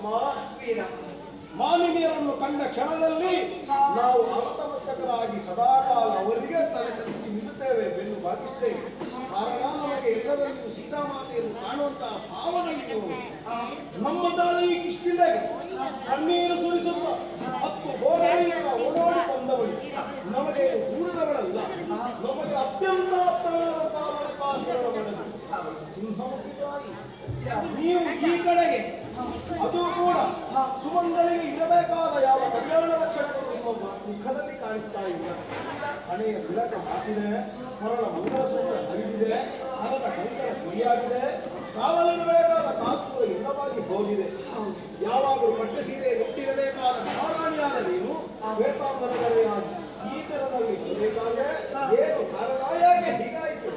ಅಮ್ಮ ಮಾಲಿನ್ಯರನ್ನು ಕಂಡ ಕ್ಷಣದಲ್ಲಿ ನಾವು ಆತಮಸ್ತಕರಾಗಿ ಸದಾಕಾಲ ಅವರಿಗೆ ತಲೆ ತಗ್ಗಿಸಿ ನಿಲ್ಲುತ್ತೇವೆ, ಬೆನ್ನು ಬಾಗಿಸ್ತೇವೆ. ಕಾರಣ ನಮಗೆ ಎಲ್ಲರಲ್ಲಿಯೂ ಸೀತಾಮಾತೆಯನ್ನು ಕಾಣುವಂತಹ ಭಾವನೆಯು ನಮ್ಮ ದಾರಿ ಇಷ್ಟಿಲ್ಲಗೆ ಕಣ್ಣೀರು ಸುರಿಸುತ್ತ 10 ಗೋಡೆಯಿಂದ ಓಡೋಡಿ ಬಂದವಳು ನಮಗೆ ದೂರದವಳಲ್ಲ, ನಮಗೆ ಅತ್ಯಂತ ಸಿಂಹಮುಖಿ ತಾಯಿ. ನೀವು ಈ ಕಡೆಗೆ, ಅದು ಕೂಡ ಸುಮಂಗಳಿಗೆ ಇರಬೇಕಾದ ಯಾವ ಕಲ್ಯಾಣ ಲಕ್ಷಣಗಳು ನಿಮ್ಮ ಮುಖದಲ್ಲಿ ಕಾಣಿಸ್ತಾ ಇಲ್ಲ. ಹಣೆಯ ತಿಲಕ ಹಾಕಿದೆ, ಹೊರಳ ಮಂಗಲಸೂತ್ರ ಹರಿದಿದೆ, ಹಣದ ಕಂಕರ ಗುರಿಯಾಗಿದೆ, ಕಾವಲಿರಬೇಕಾದ ಕಾತುರ ಇಲ್ಲವಾಗಿ ಹೋಗಿದೆ. ಯಾವಾಗಲೂ ಪಟ್ಟೆ ಸೀರೆ ಗಟ್ಟಿರಬೇಕಾದ ಮಹಾರಾಣಿಯಾದ ನೀನು ಶ್ವೇತಾಂಬರಗಳೇ ಆಗಿ ಈ ತರದಲ್ಲಿ ಬೇಕಾದ್ರೆ ಏನು ಕಾರಣ, ಯಾಕೆ ಹೀಗಾಯಿತು?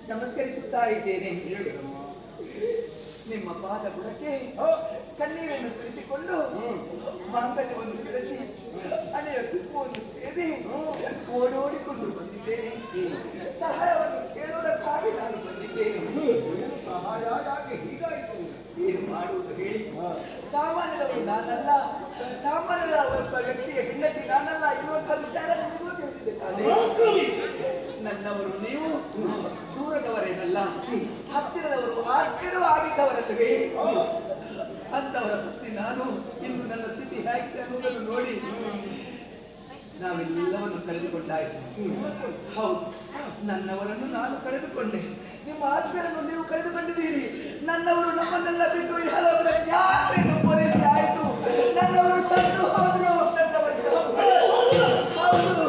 ನಮಸ್ಕರಿಸುತ್ತಾ ಇದ್ದೇನೆ. ನಿಮ್ಮ ಪಾದ ಬುಡಕ್ಕೆ ಕಣ್ಣೀರನ್ನು ಸುರಿಸಿಕೊಂಡು ಮಾಂಗಲ್ಯವನ್ನು ಬಿಡಚಿ ಹಣೆಯ ತುಪ್ಪವನ್ನು ಸೇದಿ ಓಡೋಡಿಕೊಂಡು ಬಂದಿದ್ದೇನೆ. ಸಹಾಯವನ್ನು ಕೇಳುವುದಕ್ಕಾಗಿ ನಾನು ಬಂದಿದ್ದೇನೆ. ಸಹಾಯ ಯಾಕೆ ಹೀಗಾಯಿತು? ಏನು ಮಾಡುವುದು ಹೇಳಿ? ಸಾಮಾನ್ಯದವರು ನಾನಲ್ಲ, ಸಾಮಾನ್ಯದ ಒಬ್ಬ ವ್ಯಕ್ತಿಯ ಹೆಂಡತಿ ನಾನಲ್ಲ ಇರುವಂತಹ ವಿಚಾರ ನಿಮಗೂ ತಿಳಿದಿದೆ ತಾನೇ. ನನ್ನವರು ನೀವು ದೂರದವರೇನಲ್ಲ, ಹತ್ತಿರದವರು ಹತ್ತಿರ ಆಗಿದ್ದವರಲ್ಲವೇ? ಅಂತವರ ಪತ್ನಿ ನಾನು. ಇನ್ನು ನನ್ನ ಸ್ಥಿತಿ ಹೇಗಿದೆ ಅನ್ನೋದನ್ನು ನೋಡಿ ನಾವೆಲ್ಲವನ್ನು ಕಳೆದುಕೊಂಡಾಯಿತು. ಹೌದು, ನನ್ನವರನ್ನು ನಾನು ಕಳೆದುಕೊಂಡೆ, ನಿಮ್ಮ ಆತ್ಮೀಯರನ್ನು ನೀವು ಕಳೆದುಕೊಂಡಿದ್ದೀರಿ. ನನ್ನವರು ನಮ್ಮನ್ನೆಲ್ಲ ಬಿಟ್ಟು ಇಹಲೋಕದ ಯಾತ್ರೆಯನ್ನು ಪೂರೈಸಿ ಆಯಿತು. ನನ್ನವರು ಸತ್ತು ಹೋದರು, ನನ್ನವರು ಹೌದು.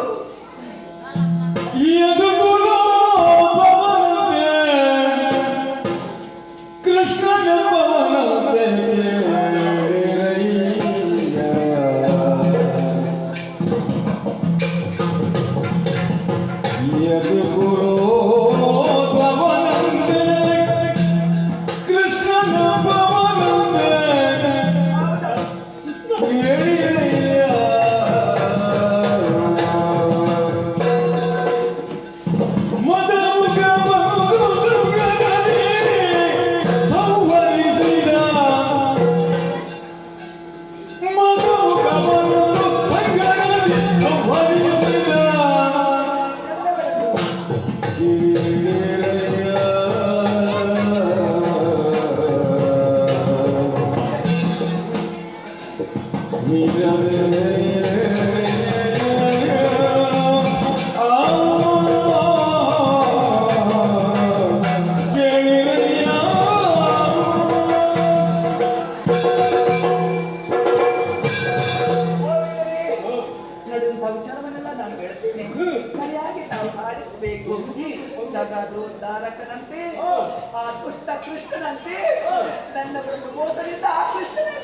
ಜಗದೋದ್ಧಾರಕನಂತೆ ಆ ದುಷ್ಟ ಕೃಷ್ಣನಂತೆ ನನ್ನವರನ್ನು ಮೋಸದಿಂದ ಆ ಕೃಷ್ಣನೇ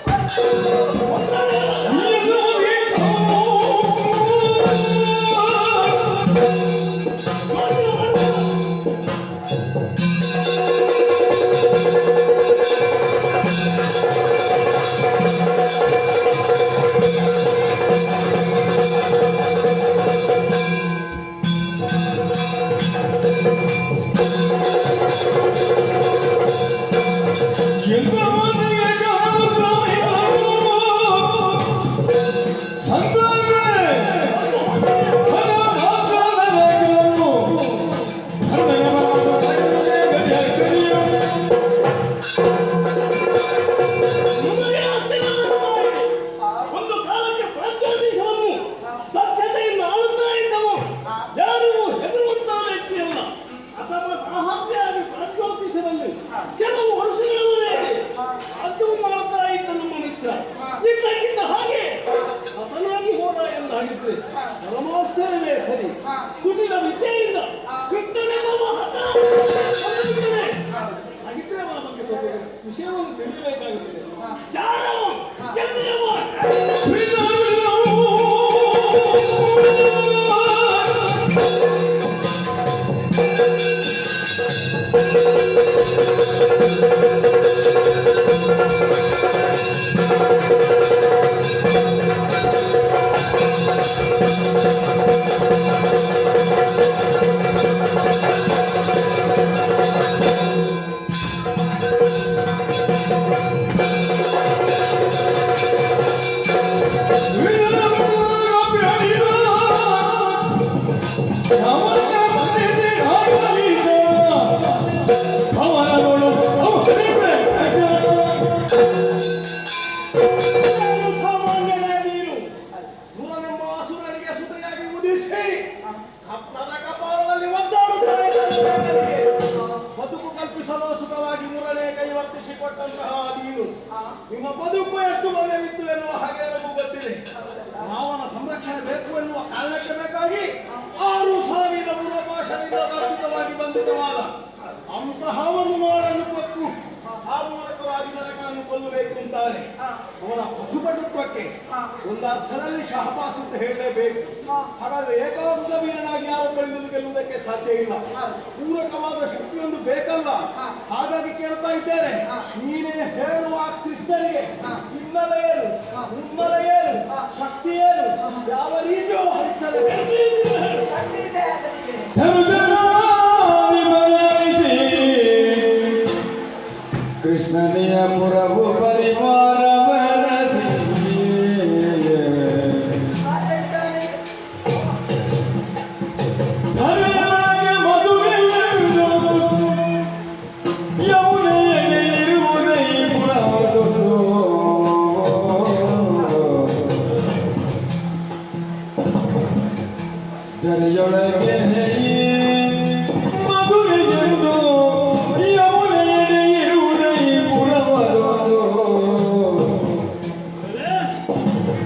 ವಿಷಯವನ್ನು ತಿಳಿಯಬೇಕಾಗುತ್ತದೆ. ಯಾರು ಎಲ್ಲಿಯವ? ಸಾಮಾನ್ಯನಾದೀನು ಗುಣವೆಂಬ ಅಸುರನಿಗೆ ಸುತೆಯಾಗಿ ಉದಿಸಿ ನನ್ನ ಕಪಾಲದಲ್ಲಿ ಒದ್ದಾಡುತ್ತಾನೆ. ಬದುಕು ಕಲ್ಪಿಸಲು ಸುಖವಾಗಿ ಮೂರನೇ ಕೈವರ್ತಿಸಿಕೊಟ್ಟಂತಹ ನೀನು ನಿಮ್ಮ ಬದುಕು ಎಷ್ಟು ಮೌಲ್ಯವಿತ್ತು ಎನ್ನುವ ಹಾಗೆ ನನಗೂ ಗೊತ್ತಿದೆ. ರಾವಣ ಸಂರಕ್ಷಣೆ ಬೇಕು ಎನ್ನುವ ಕಾರಣಕ್ಕೆ ಬೇಕಾಗಿ 6,000 ಪೂರ್ವಪಾಶದಿಂದ ಅದ್ಭುತವಾಗಿ ಬಂಧಿತವಾದ ಅಂತಹವನ್ನು ಮಾಡಲು ಕೊಟ್ಟು ಆ ಮೂಲಕವಾಗಿ ನರಕವನ್ನು ಕೊಲ್ಲಬೇಕು ಅಂತಾನೆ. ಅವನ ಪ್ರತಿಭಟತ್ವಕ್ಕೆ ಒಂದು ಅರ್ಥದಲ್ಲಿ ಶಹಬಾಸ್ ಅಂತ ಹೇಳಲೇಬೇಕು. ಹಾಗಾದ್ರೆ ಏಕಾಂಗ ವೀರನಾಗಿ ಯಾವ ಬಳಿದು ಗೆಲ್ಲುವುದಕ್ಕೆ ಸಾಧ್ಯ ಇಲ್ಲ. ಪೂರಕವಾದ ಶಕ್ತಿಯೊಂದು ಬೇಕಲ್ಲ. ಹಾಗಾಗಿ ಕೇಳ್ತಾ ಇದ್ದೇನೆ, ನೀನೇ ಹೇಳುವ ಕೃಷ್ಣನಿಗೆ ಹಿನ್ನೆಲೆ ಏನು, ಮುನ್ನೆಲೆ ಏನು, ಶಕ್ತಿ ಏನು, ಯಾವ ರೀತಿ ವ್ಯವಹರಿಸ್ತಾರೆ? ಕೃಷ್ಣನಿಯ ಪುರವು ಪರಿವಾರ ದರೆಯೊಳಗೆ ಮಧುರೆಗೆಂದು ಯಮುನೆಯಡೆ ಇರುವುದೈ ಪುರವದೊಂದು.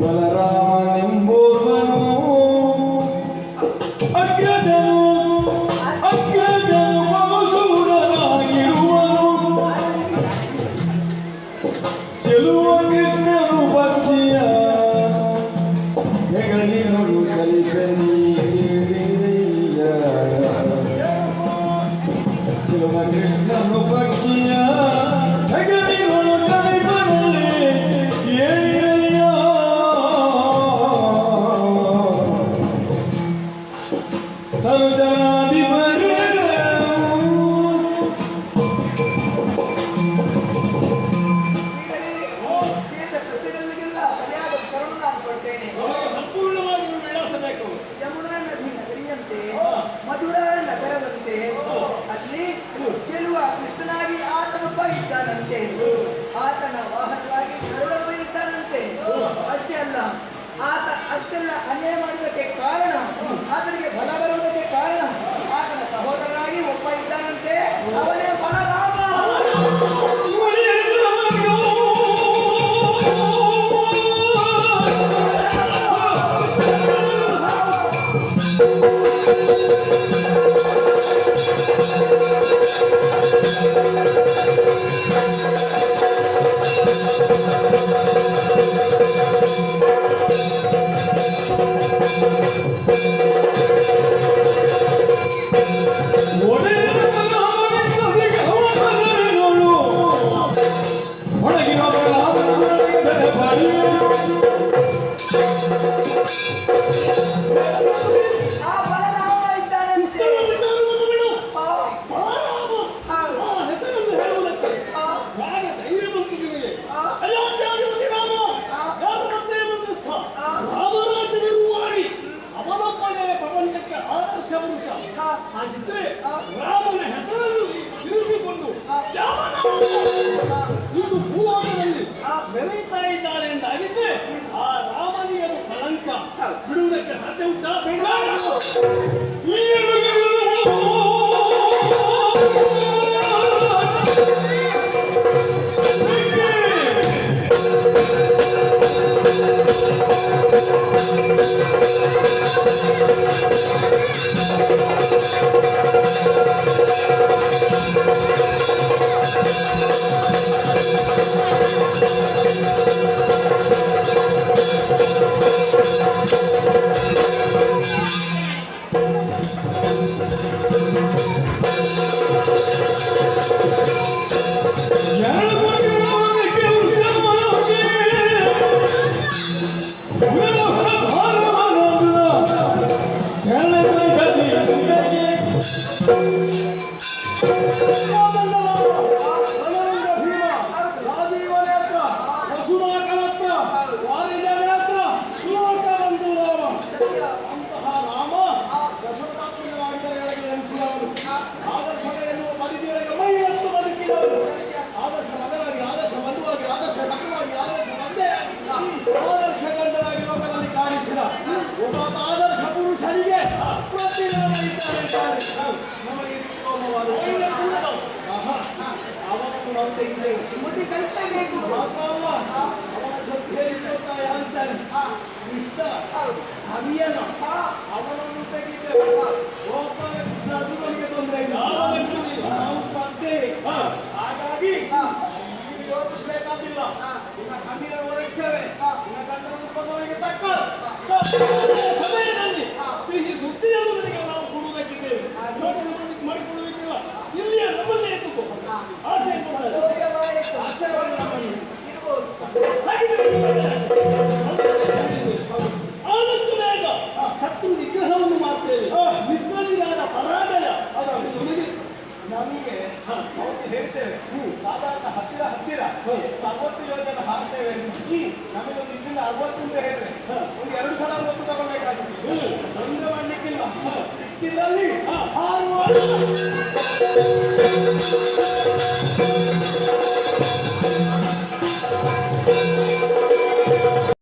ಬಲರಾಮನೆಂಬುವನು ಅಗ್ರಜನು ಮಧುಸೂದನಾಗಿರುವನು. ಚೆಲುವ ಕೃಷ್ಣನು ಪಕ್ಷಿಯ ಹೆಗಲಿನೊಳು ಕಲಿಪೆನಿ ಕೃಷ್ಣನು ಪಕ್ಷಿಯ ಹೆಗಲಿನೊಳು ಕಲಿಪನಲ್ಲಿ ಕೇಳಿರಯ್ಯ. ತನುಜನಾಧಿಪರೇ ಪ್ರಶ್ನೆಗಳಿಗೆಲ್ಲ ಸರಿಯಾದ ಉತ್ತರವನ್ನು ನಾನು ಕೊಡ್ತೇನೆ. ಸಂಪೂರ್ಣವಾಗಿ ವಿಳಾಸಬೇಕು. ಯಮುನಾ ನದಿ ನಗರಿಯಂತೆ ಮಧುರ ನಗರವಂತೆ ಅಲ್ಲಿ ಚೆಲುವ ಕೃಷ್ಣನಾಗಿ ಆತನೊಬ್ಬ ಇದ್ದಾನಂತೆ. ಆತನ ವಾಹನವಾಗಿ ಗರುಡನು ಇದ್ದಾನಂತೆ. ಅಷ್ಟೇ ಅಲ್ಲ, ಆತ ಅಷ್ಟೆಲ್ಲ ಅನ್ಯಾಯ ಮಾಡುವುದಕ್ಕೆ ಕಾರಣ, ಆತನಿಗೆ ಬಲ ಬರುವುದಕ್ಕೆ ಕಾರಣ ಆತನ ಸಹೋದರನಾಗಿ ಒಬ್ಬ ಇದ್ದಾನಂತೆ. ಅವನೇ ಬಲರಾಮ. ಆ ಬಲರಾಮ ಇದ್ದಾನಂತೆ. ಹಾಗಿದ್ರೆ ರಾಮನ ಹೆಸರನ್ನು ಇರಿಸಿಕೊಂಡು ಇದು ಭೂಲೋಕದಲ್ಲಿ ಮೆರೆಯುತ್ತಾ ಇದ್ದಾರೆ ಎಂದಾಗಿದ್ದರೆ ಆ ರಾಮನಿಗೆ ಕಳಂಕ ಬಿಡುವುದಕ್ಕೆ ಸಾಧ್ಯ ಉಂಟಾ? ಬೇಡ. ಆದರ್ಶ ಮಗನಾಗಿ, ಆದರ್ಶ ಬಂಧುವಾಗಿ, ಆದರ್ಶ ಮಕ್ಕಳಾಗಿ, ಆದರ್ಶ ತಂದೆಯಾಗಿ, ಆದರ್ಶ ಗಂಡನಾಗಿ ಲೋಕದಲ್ಲಿ ಕಾಣಿಸಿದ ಒಬ್ಬ ಆದರ್ಶ ಪುರುಷನಿಗೆ ಪ್ರತಿದಿನ ಇದ್ದಾರೆ. ನಮಗೆ ಉತ್ತಮವಾದ ಅವನನ್ನು ನಾವು ತೆಗೆದೇವೆ. ಮುಟ್ಟಿ ಕಲಿಸಬೇಕು. ಮಾತ್ರವಲ್ಲ, ಅವನ ಜೊತೆ ಅಂತಾನೆ ಕೃಷ್ಣ ಅವಿಯನ ಅವನನ್ನು ತೆಗೆದೇವೆ. ಒಬ್ಬ ಕೃಷ್ಣ ಅರ್ಜುನನಿಗೆ ತೊಂದರೆ ಇಲ್ಲ, ನಾವು ಸ್ಪರ್ಧೆ. ಹಾಗಾಗಿ ನೀವು ಯೋಚಿಸಬೇಕಾದಿಲ್ಲ. ಇನ್ನ ಕಣ್ಣಿನ ಒರೆಸ್ತೇವೆ, ಇನ್ನ ಕಣ್ಣಿನ ರೂಪದವರಿಗೆ ತಕ್ಕ ಸಮಯದಲ್ಲಿ ಸಿಹಿ ಸುದ್ದಿಯನ್ನು ನಾವು ಕೊಡುವುದಕ್ಕಿದ್ದೇವೆ. ಮಾಡಿಕೊಳ್ಳುವುದಿಲ್ಲ, ಇಲ್ಲಿಯ ನಮ್ಮನ್ನೇ ಎತ್ತುಕೋ. ಆಸೆ ದೋಷವಾಯಿತು. ಆಶೀರ್ವಾದ ನಮ್ಮನ್ನು ಇರ್ಬೋದು. ಆದಷ್ಟು ಬೇಗ ಶತ್ರು ನಿಗ್ರಹವನ್ನು ಮಾಡ್ತೇವೆ. ವಿಫಲಿಯಾದ ಪರಾಜಯ ಹೌದೌದು. ನಮಗೆ ನಮಗೆ ಅವ್ರಿಗೆ ಹೇಳ್ತೇವೆ, ಸಾಧಾರಣ ಹತ್ತಿರ 60 ಯೋಜನೆ ಹಾಕ್ತೇವೆ ಅಂತ. ನಮಗೊಂದು ಇಲ್ಲಿಂದ 60 ಅಂತ ಹೇಳಿದ್ರೆ ಒಂದು 2 ಸಲ 60 ತಗೋಬೇಕಾಗುತ್ತೆ. ತೊಂದರೆ ಮಾಡ್ಲಿಕ್ಕಿಲ್ಲ. ಸಿಕ್ಕಿದ್ರಲ್ಲಿ ಹಾರುವ